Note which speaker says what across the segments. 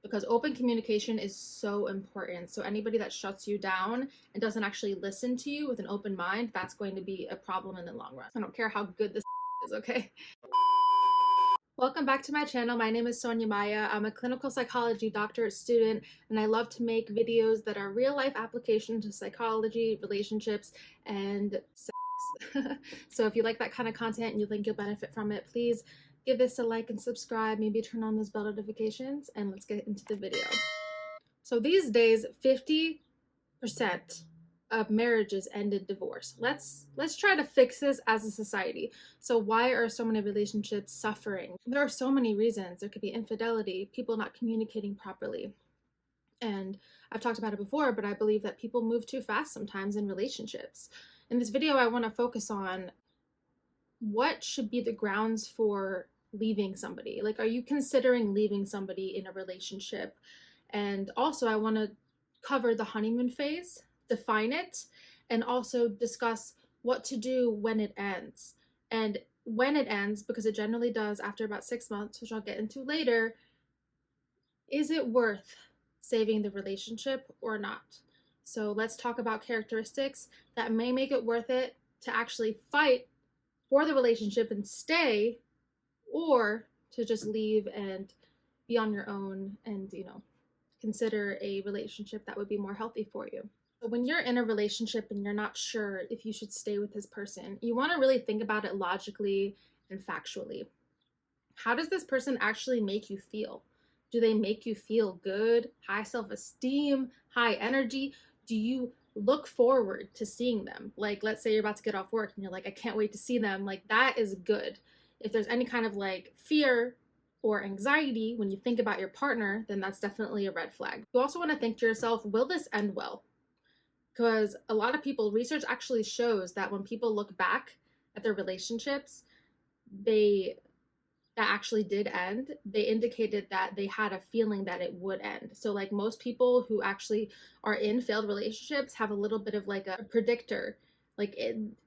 Speaker 1: because open communication is so important. So anybody that shuts you down and doesn't actually listen to you with an open mind, that's going to be a problem in the long run. I don't care how good this is, okay? Welcome back to my channel. My name is Sonya Maya. I'm a clinical psychology doctorate student, and I love to make videos that are real life applications to psychology, relationships, and sex. So if you like that kind of content and you think you'll benefit from it, please give this a like and subscribe, maybe turn on those bell notifications, and let's get into the video. So these days, 50% of marriages end in divorce. Let's try to fix this as a society. So why are so many relationships suffering? There are so many reasons. There could be infidelity, people not communicating properly. And I've talked about it before, but I believe that people move too fast sometimes in relationships. In this video, I want to focus on what should be the grounds for leaving somebody. Like, are you considering leaving somebody in a relationship? And also, I want to cover the honeymoon phase, define it, and also discuss what to do when it ends. And when it ends, because it generally does after about 6 months, which I'll get into later, is it worth saving the relationship or not? So let's talk about characteristics that may make it worth it to actually fight for the relationship and stay, or to just leave and be on your own and, consider a relationship that would be more healthy for you. So when you're in a relationship and you're not sure if you should stay with this person, you want to really think about it logically and factually. How does this person actually make you feel? Do they make you feel good, high self-esteem, high energy? Do you look forward to seeing them? Like, let's say you're about to get off work and you're like, I can't wait to see them. Like, that is good. If there's any kind of like fear or anxiety when you think about your partner, then that's definitely a red flag. You also want to think to yourself, will this end well? Because a lot of people, research actually shows that when people look back at their relationships, that actually did end, they indicated that they had a feeling that it would end. So like most people who actually are in failed relationships have a little bit of like a predictor. Like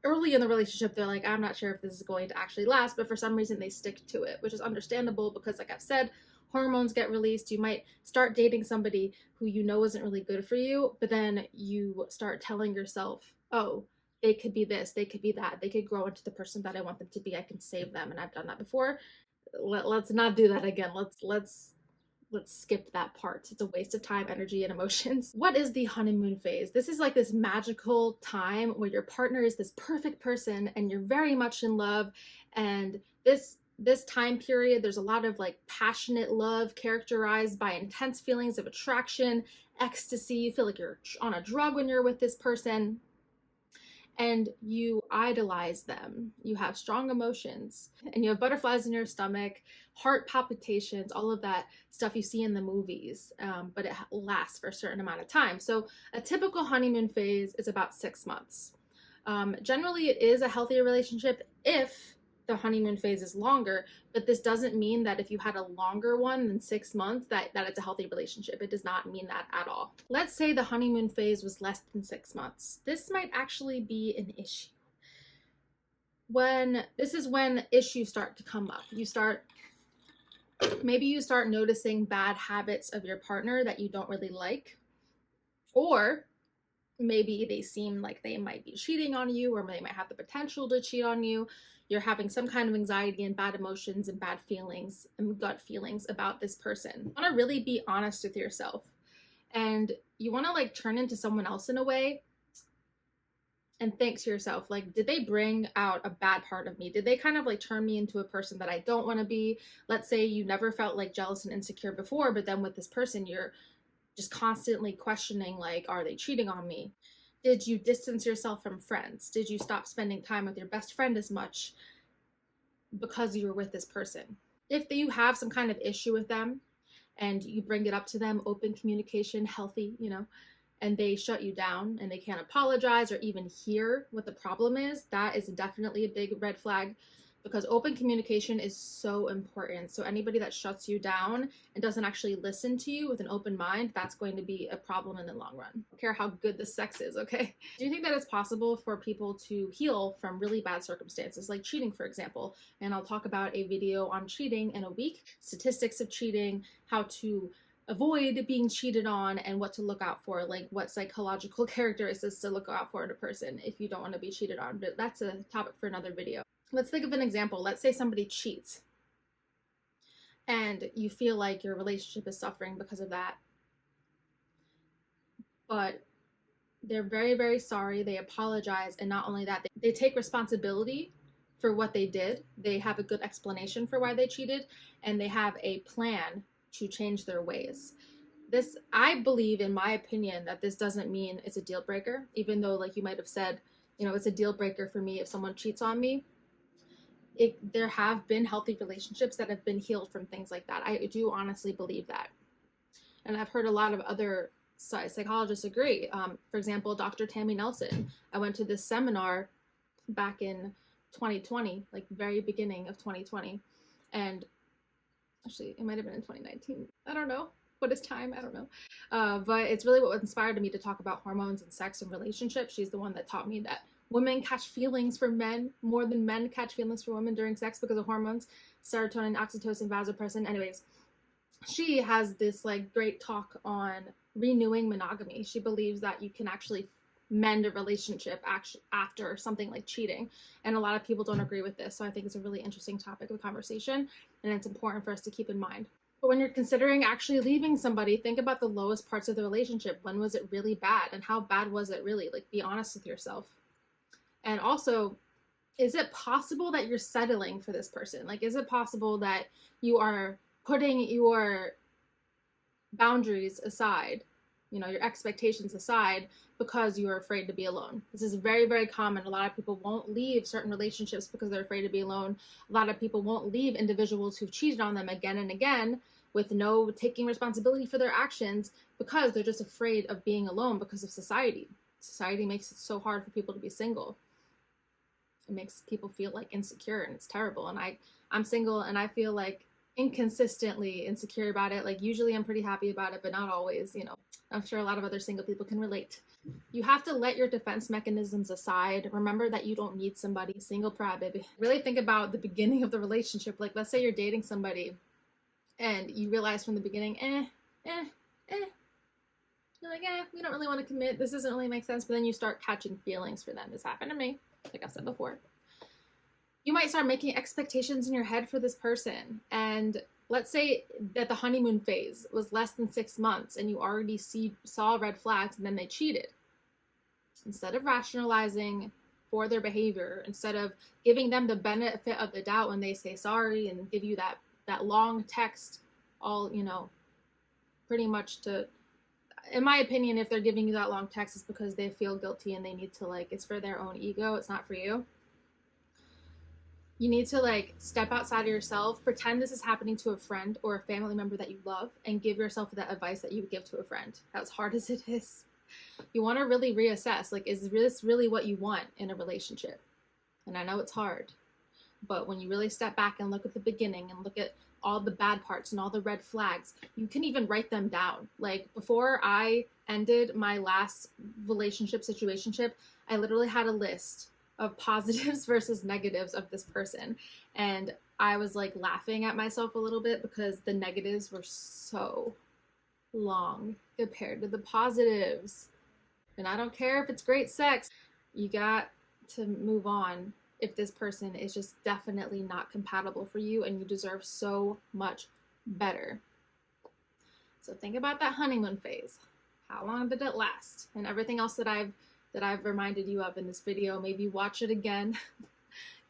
Speaker 1: early in the relationship, they're like, I'm not sure if this is going to actually last, but for some reason they stick to it, which is understandable because, like I've said, hormones get released. You might start dating somebody who you know isn't really good for you, but then you start telling yourself, oh, they could be this, they could be that, they could grow into the person that I want them to be. I can save them. And I've done that before. Let's not do that again. Let's skip that part. It's a waste of time, energy, and emotions. What is the honeymoon phase? This is like this magical time where your partner is this perfect person and you're very much in love. And this time period, there's a lot of like passionate love characterized by intense feelings of attraction, ecstasy. You feel like you're on a drug when you're with this person. And you idolize them. You have strong emotions and you have butterflies in your stomach, heart palpitations, all of that stuff you see in the movies, but it lasts for a certain amount of time. So a typical honeymoon phase is about 6 months. Generally, it is a healthier relationship if the honeymoon phase is longer, but this doesn't mean that if you had a longer one than 6 months that it's a healthy relationship. It does not mean that at all. Let's say the honeymoon phase was less than 6 months. This might actually be an issue. This is when issues start to come up. Maybe you start noticing bad habits of your partner that you don't really like, or maybe they seem like they might be cheating on you, or they might have the potential to cheat on you. You're having some kind of anxiety and bad emotions and bad feelings and gut feelings about this person. You want to really be honest with yourself, and you want to like turn into someone else in a way and think to yourself, like, did they bring out a bad part of me? Did they kind of like turn me into a person that I don't want to be? Let's say you never felt like jealous and insecure before, but then with this person, you're just constantly questioning, like, are they cheating on me? Did you distance yourself from friends? Did you stop spending time with your best friend as much because you were with this person? If you have some kind of issue with them and you bring it up to them, open communication, healthy, and they shut you down and they can't apologize or even hear what the problem is, that is definitely a big red flag, because open communication is so important. So anybody that shuts you down and doesn't actually listen to you with an open mind, that's going to be a problem in the long run. I don't care how good the sex is, okay? Do you think that it's possible for people to heal from really bad circumstances, like cheating, for example? And I'll talk about a video on cheating in a week, statistics of cheating, how to avoid being cheated on and what to look out for, like what psychological characteristics to look out for in a person if you don't want to be cheated on. But that's a topic for another video. Let's think of an example. Let's say somebody cheats and you feel like your relationship is suffering because of that, but they're very, very sorry. They apologize. And not only that, they take responsibility for what they did. They have a good explanation for why they cheated, and they have a plan to change their ways. This, I believe, in my opinion, that this doesn't mean it's a deal breaker, even though, like you might have said, you know, it's a deal breaker for me if someone cheats on me. There have been healthy relationships that have been healed from things like that. I do honestly believe that. And I've heard a lot of other psychologists agree. For example, Dr. Tammy Nelson. I went to this seminar back in 2020, like very beginning of 2020. And actually, it might have been in 2019. I don't know. What is time? I don't know. But it's really what inspired me to talk about hormones and sex and relationships. She's the one that taught me that women catch feelings for men more than men catch feelings for women during sex because of hormones, serotonin, oxytocin, vasopressin. Anyways, she has this like great talk on renewing monogamy. She believes that you can actually mend a relationship after something like cheating. And a lot of people don't agree with this. So I think it's a really interesting topic of conversation, and it's important for us to keep in mind. But when you're considering actually leaving somebody, think about the lowest parts of the relationship. When was it really bad? And how bad was it really? Like, be honest with yourself. And also, is it possible that you're settling for this person? Like, is it possible that you are putting your boundaries aside, you know, your expectations aside, because you're afraid to be alone? This is very, very common. A lot of people won't leave certain relationships because they're afraid to be alone. A lot of people won't leave individuals who've cheated on them again and again with no taking responsibility for their actions because they're just afraid of being alone because of society. Society makes it so hard for people to be single. It makes people feel like insecure, and it's terrible. And I'm single, and I feel like inconsistently insecure about it. Like, usually I'm pretty happy about it, but not always, you know. I'm sure a lot of other single people can relate. You have to let your defense mechanisms aside. Remember that you don't need somebody. Single pride, baby. Really think about the beginning of the relationship. Like, let's say you're dating somebody and you realize from the beginning, you're like, we don't really want to commit. This doesn't really make sense. But then you start catching feelings for them. This happened to me, like I've said before. You might start making expectations in your head for this person. And let's say that the honeymoon phase was less than 6 months and you already saw red flags, and then they cheated. Instead of rationalizing for their behavior, instead of giving them the benefit of the doubt when they say sorry and give you that long text, all, you know, pretty much to, in my opinion, if they're giving you that long text, it's because they feel guilty and they need to, like, it's for their own ego. It's not for you. You need to, like, step outside of yourself, pretend this is happening to a friend or a family member that you love, and give yourself that advice that you would give to a friend, as hard as it is. You want to really reassess, like, is this really what you want in a relationship? And I know it's hard, but when you really step back and look at the beginning and look at all the bad parts and all the red flags, you can even write them down. Like, before I ended my last situationship, I literally had a list of positives versus negatives of this person. And I was like laughing at myself a little bit because the negatives were so long compared to the positives. And I don't care if it's great sex, you got to move on if this person is just definitely not compatible for you and you deserve so much better. So think about that honeymoon phase. How long did it last? And everything else that I've reminded you of in this video. Maybe watch it again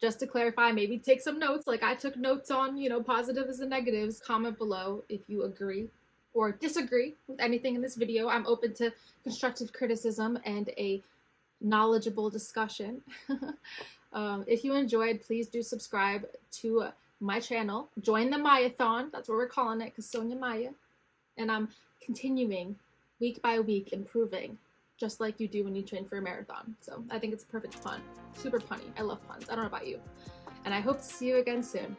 Speaker 1: just to clarify. Maybe take some notes, like I took notes on, you know, positives and negatives. Comment below if you agree or disagree with anything in this video. I'm open to constructive criticism and a knowledgeable discussion. If you enjoyed, please do subscribe to my channel. Join the Mayathon. That's what we're calling it, because Sonya Maya. And I'm continuing week by week, improving, just like you do when you train for a marathon. So I think it's a perfect pun. Super punny. I love puns. I don't know about you. And I hope to see you again soon.